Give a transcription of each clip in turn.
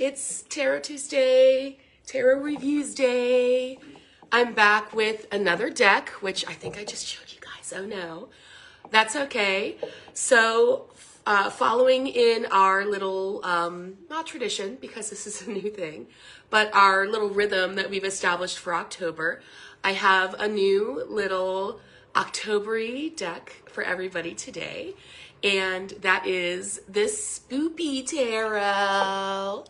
It's Tarot Tuesday, Tarot Reviews Day. I'm back with another deck, which I think I just showed you guys. Oh no, that's okay. So following in our little, not tradition because this is a new thing, but our little rhythm that we've established for October, I have a new little October-y deck for everybody today. And that is this Spoopy Tarot.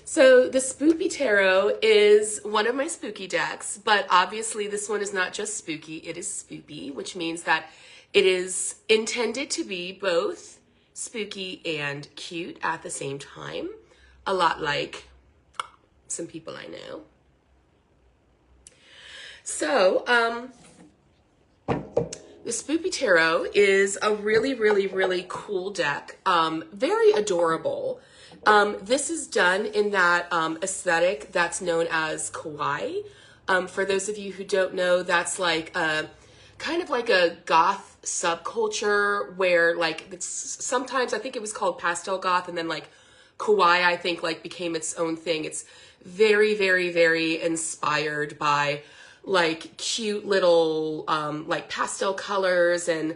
So the Spoopy Tarot is one of my spooky decks, but obviously this one is not just spooky, it is spoopy, which means that it is intended to be both spooky and cute at the same time. A lot like some people I know. So, the Spoopy Tarot is a really cool deck. Very adorable. This is done in that aesthetic that's known as Kawaii. For those of you who don't know, that's like a kind of like a goth subculture where like it's sometimes I think it was called pastel goth, and then like Kawaii I think like became its own thing. It's very inspired by like cute little like pastel colors and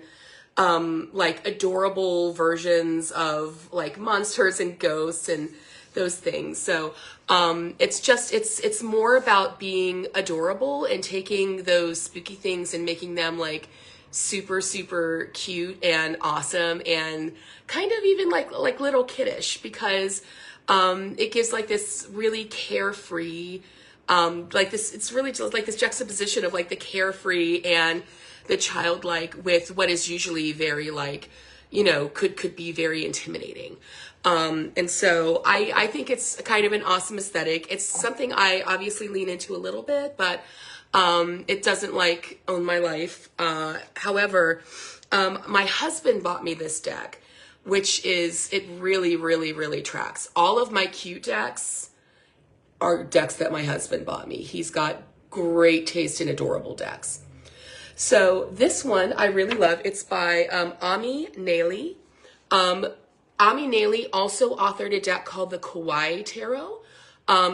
like adorable versions of like monsters and ghosts and those things. So it's more about being adorable and taking those spooky things and making them like super cute and awesome and kind of even like little kiddish, because it gives like this really carefree like this, it's really just like this juxtaposition of like the carefree and the childlike with what is usually very like, you know, could be very intimidating. And so I think it's kind of an awesome aesthetic. It's something I obviously lean into a little bit, but it doesn't like own my life. However, my husband bought me this deck, which is, it really tracks. All of my cute decks are decks that my husband bought me. He's got great taste in adorable decks. So this one I really love. It's by Ami Naily. Ami Naily also authored a deck called the Kawaii Tarot.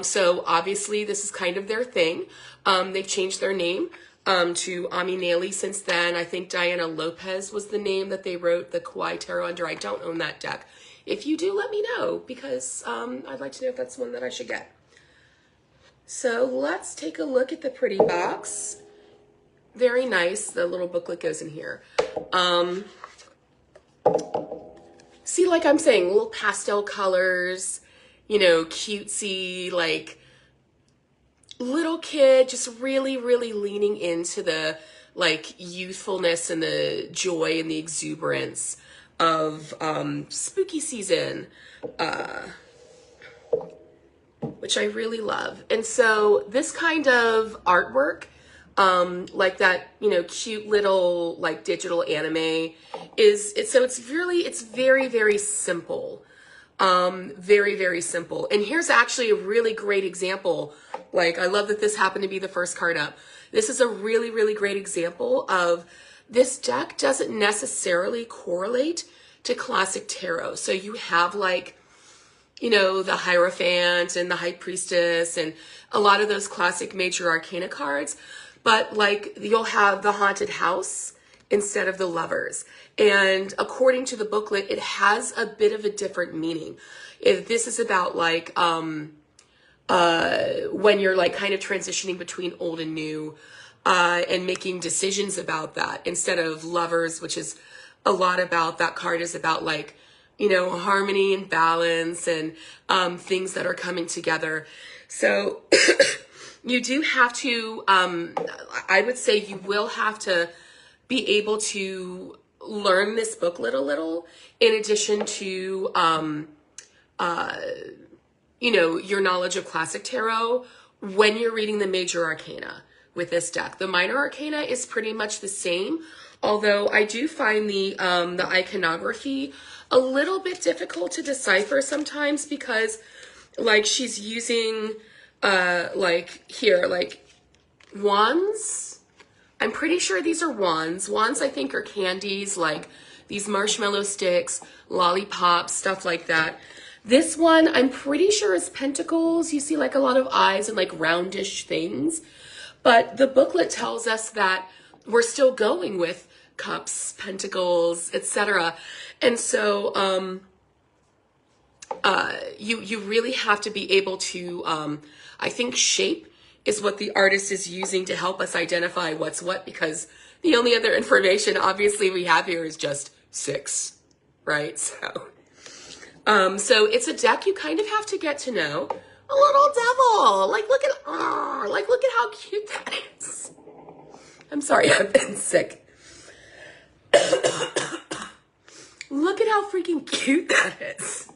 So obviously this is kind of their thing. They've changed their name to Ami Naily since then. I think Diana Lopez was the name that they wrote the Kawaii Tarot under. I don't own that deck. If you do, let me know, because I'd like to know if that's one that I should get. So let's take a look at the pretty box. Very nice. The little booklet goes in here. See, like I'm saying, little pastel colors, you know, cutesy, like little kid, just really leaning into the like youthfulness and the joy and the exuberance of spooky season. Which I really love. And so this kind of artwork, like that, you know, cute little like digital anime it's very simple. Very simple. And here's actually a really great example. Like, I love that this happened to be the first card up. This is a really great example of this deck doesn't necessarily correlate to classic tarot. So you have like, you know, the Hierophant and the High Priestess and a lot of those classic major arcana cards, but like you'll have the Haunted House instead of the Lovers. And according to the booklet, it has a bit of a different meaning. If this is about like when you're like kind of transitioning between old and new and making decisions about that, instead of Lovers, which is a lot about, that card is about like, you know, harmony and balance and things that are coming together. So you do have to, I would say you will have to be able to learn this booklet a little, in addition to, you know, your knowledge of classic tarot when you're reading the major arcana with this deck. The minor arcana is pretty much the same, although I do find the iconography a little bit difficult to decipher sometimes, because like she's using like here, like wands. I'm pretty sure these are wands. Wands I think are candies, like these marshmallow sticks, lollipops, stuff like that. This one, I'm pretty sure is pentacles. You see like a lot of eyes and like roundish things. But the booklet tells us that we're still going with cups, pentacles, etc. And so you really have to be able to, I think shape is what the artist is using to help us identify what's what, because the only other information obviously we have here is just 6, right? So it's a deck you kind of have to get to know. A little devil, like look at how cute that is. I'm sorry, I've been sick. Look at how freaking cute that is.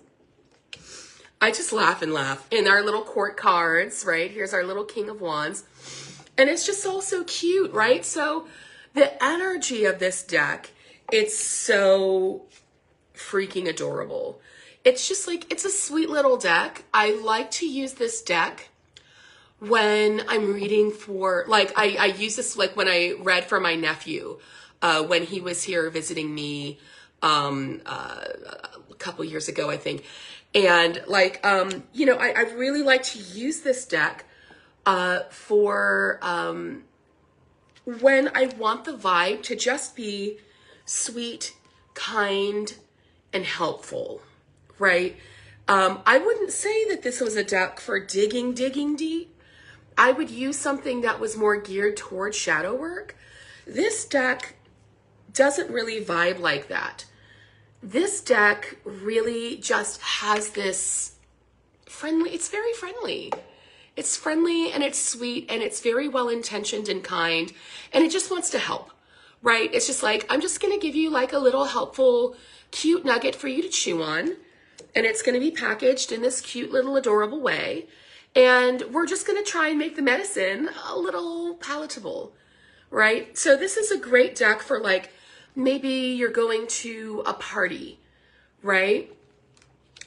I just laugh and laugh. In our little court cards, right? Here's our little King of Wands. And it's just all so cute, right? So the energy of this deck, it's so freaking adorable. It's just like, it's a sweet little deck. I like to use this deck when I'm reading for, like, I use this like when I read for my nephew when he was here visiting me a couple years ago, I think. And like, you know, I really like to use this deck for when I want the vibe to just be sweet, kind, and helpful, right? I wouldn't say that this was a deck for digging deep. I would use something that was more geared towards shadow work. This deck doesn't really vibe like that. This deck really just has this friendly, it's very friendly. It's friendly and it's sweet and it's very well intentioned and kind, and it just wants to help, right? It's just like, I'm just going to give you like a little helpful, cute nugget for you to chew on, and it's going to be packaged in this cute little adorable way. And we're just going to try and make the medicine a little palatable, right? So this is a great deck for like, maybe you're going to a party, right?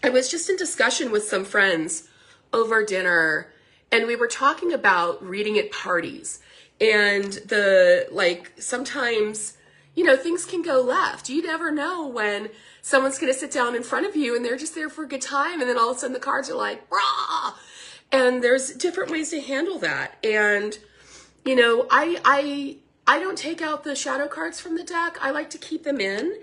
I was just in discussion with some friends over dinner, and we were talking about reading at parties, and the, like, sometimes, you know, things can go left. You never know when someone's going to sit down in front of you and they're just there for a good time, and then all of a sudden the cards are like, rah! And there's different ways to handle that. And, you know, I don't take out the shadow cards from the deck. I like to keep them in.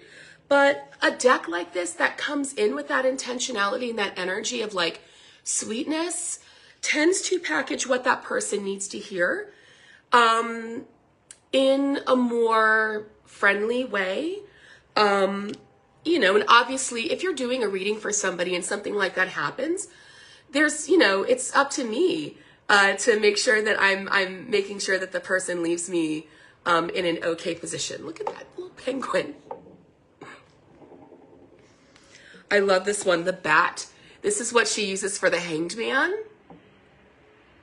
But a deck like this that comes in with that intentionality and that energy of like sweetness tends to package what that person needs to hear in a more friendly way. You know, and obviously if you're doing a reading for somebody and something like that happens, there's, you know, it's up to me to make sure that I'm making sure that the person leaves me in an okay position. Look at that little penguin. I love this one, the bat. This is what she uses for the Hanged Man.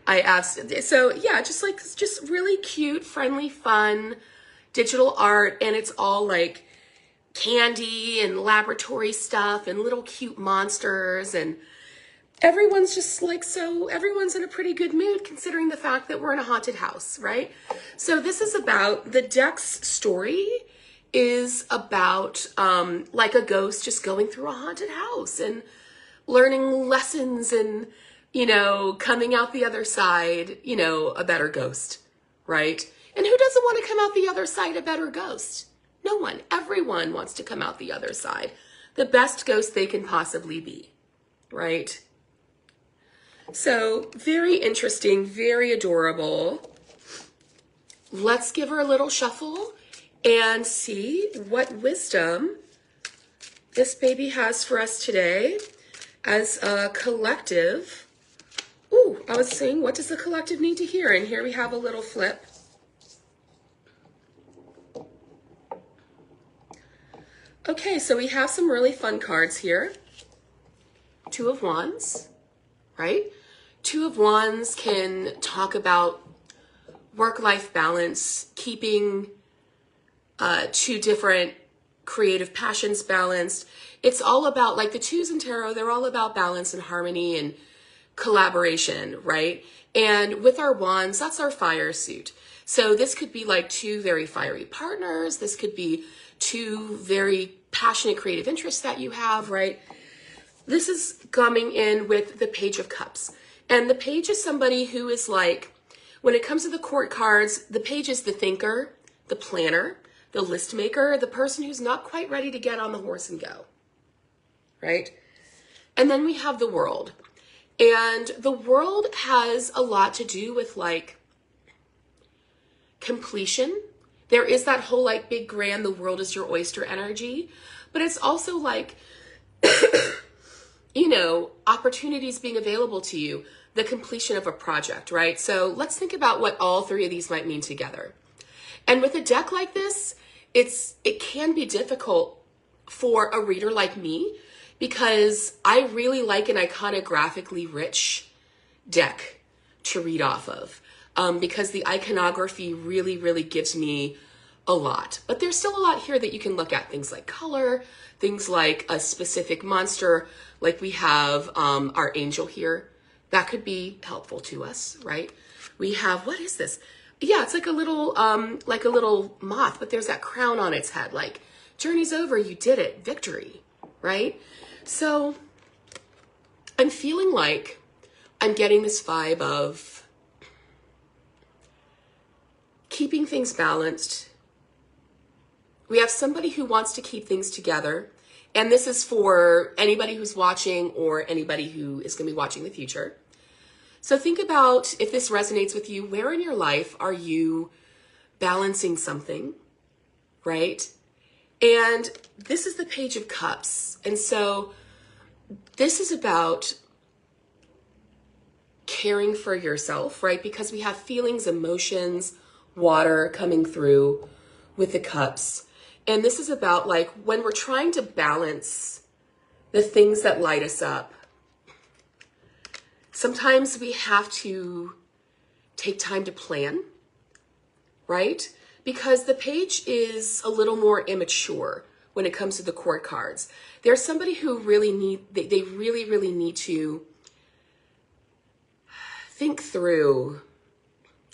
I asked, so yeah, just really cute, friendly, fun digital art, and it's all like candy and laboratory stuff and little cute monsters, and everyone's just like, so everyone's in a pretty good mood considering the fact that we're in a haunted house, right? So this is about, the deck's story is about like a ghost just going through a haunted house and learning lessons and, you know, coming out the other side, you know, a better ghost, right? And who doesn't want to come out the other side a better ghost? No one. Everyone wants to come out the other side the best ghost they can possibly be, right? So very interesting, very adorable. Let's give her a little shuffle and see what wisdom this baby has for us today as a collective. Ooh, I was saying, what does the collective need to hear? And here we have a little flip. Okay, so we have some really fun cards here. Two of Wands, right? Two of Wands can talk about work-life balance, keeping two different creative passions balanced. It's all about, like the twos in tarot, they're all about balance and harmony and collaboration, right? And with our wands, that's our fire suit. So this could be like two very fiery partners. This could be two very passionate creative interests that you have, right? this is coming in with the Page of Cups. And the Page is somebody who is like, when it comes to the court cards, the Page is the thinker, the planner, the list maker, the person who's not quite ready to get on the horse and go, right? And then we have the World. And the World has a lot to do with like completion. There is that whole like big grand, the world is your oyster energy, but it's also like, you know, opportunities being available to you, the completion of a project, right? So let's think about what all three of these might mean together. And with a deck like this, it can be difficult for a reader like me because I really like an iconographically rich deck to read off of because the iconography really, really gives me a lot. But there's still a lot here that you can look at, things like color, things like a specific monster, like we have our angel here. That could be helpful to us, right? We have, what is this? Yeah, it's like a little moth, but there's that crown on its head. Like, journey's over, you did it, victory, right? So I'm feeling like I'm getting this vibe of keeping things balanced. We have somebody who wants to keep things together. And this is for anybody who's watching or anybody who is going to be watching in the future. So think about, if this resonates with you, where in your life are you balancing something, right? And this is the Page of Cups. And so this is about caring for yourself, right? Because we have feelings, emotions, water coming through with the cups. And this is about like when we're trying to balance the things that light us up, sometimes we have to take time to plan, right? Because the Page is a little more immature when it comes to the court cards. There's somebody who really they really, really need to think through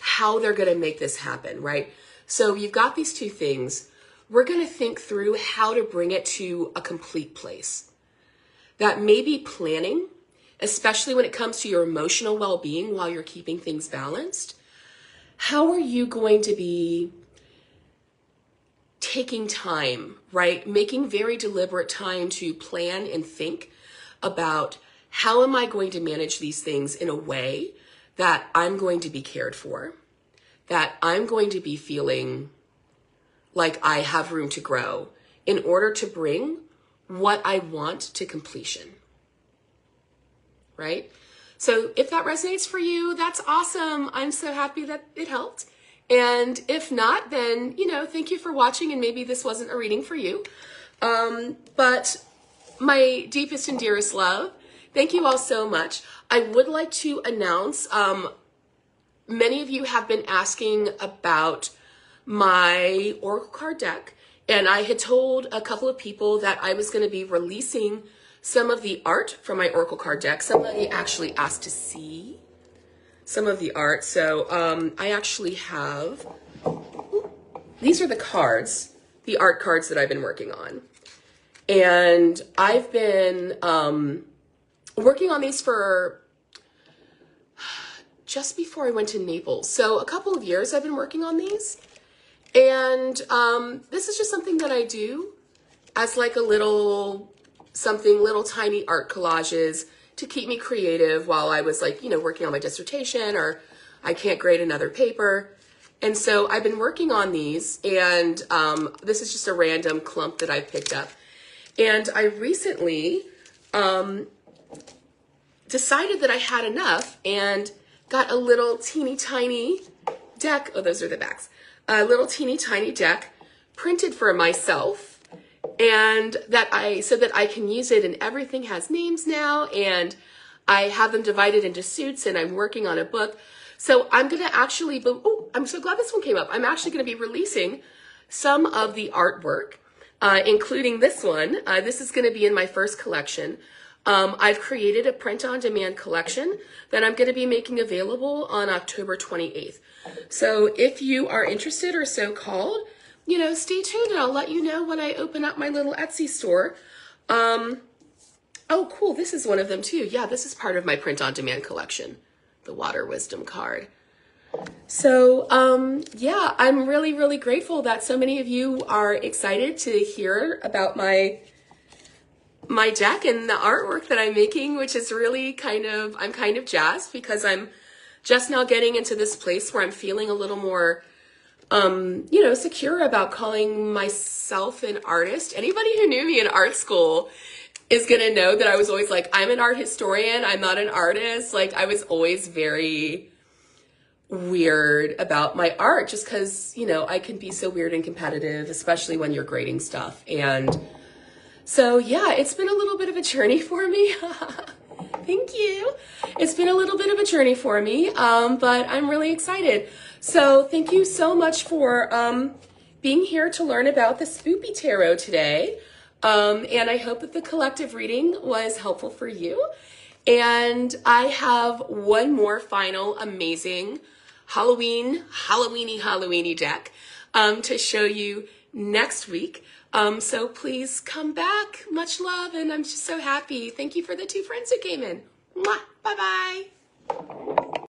how they're going to make this happen, right? So you've got these two things. We're going to think through how to bring it to a complete place. That may be planning, especially when it comes to your emotional well-being while you're keeping things balanced. How are you going to be taking time, right? Making very deliberate time to plan and think about how am I going to manage these things in a way that I'm going to be cared for, that I'm going to be feeling like I have room to grow in order to bring what I want to completion, right? So if that resonates for you, that's awesome. I'm so happy that it helped. And if not, then, you know, thank you for watching, and maybe this wasn't a reading for you. But my deepest and dearest love, thank you all so much. I would like to announce, many of you have been asking about my Oracle card deck, and I had told a couple of people that I was going to be releasing some of the art from my Oracle card deck. Somebody actually asked to see some of the art. So I actually have, these are the cards, the art cards that I've been working on. And I've been working on these for just before I went to Naples. So a couple of years I've been working on these. And this is just something that I do as like a little something, little tiny art collages to keep me creative while I was like, you know, working on my dissertation, or I can't grade another paper. And so I've been working on these, and this is just a random clump that I picked up. And I recently decided that I had enough and got a little teeny tiny deck. Oh, those are the backs. A little teeny tiny deck printed for myself, and so that I can use it, and everything has names now, and I have them divided into suits, and I'm working on a book. So I'm going to actually, I'm so glad this one came up. I'm actually going to be releasing some of the artwork, including this one. This is going to be in my first collection. I've created a print-on-demand collection that I'm going to be making available on October 28th. So if you are interested or so called, you know, stay tuned, and I'll let you know when I open up my little Etsy store. Oh, cool. This is one of them too. Yeah, this is part of my print-on-demand collection, the Water Wisdom card. So, yeah, I'm really, really grateful that so many of you are excited to hear about my deck and the artwork that I'm making, which is really I'm kind of jazzed because I'm just now getting into this place where I'm feeling a little more, secure about calling myself an artist. Anybody who knew me in art school is gonna know that I was always like, I'm an art historian, I'm not an artist. Like, I was always very weird about my art just because, I can be so weird and competitive, especially when you're grading stuff. And so, yeah, it's been a little bit of a journey for me. Thank you. It's been a little bit of a journey for me, but I'm really excited. So thank you so much for being here to learn about the Spoopy Tarot today. And I hope that the collective reading was helpful for you. And I have one more final amazing Halloweeny deck to show you next week. So please come back. Much love, and I'm just so happy. Thank you for the 2 friends who came in. Mwah. Bye-bye.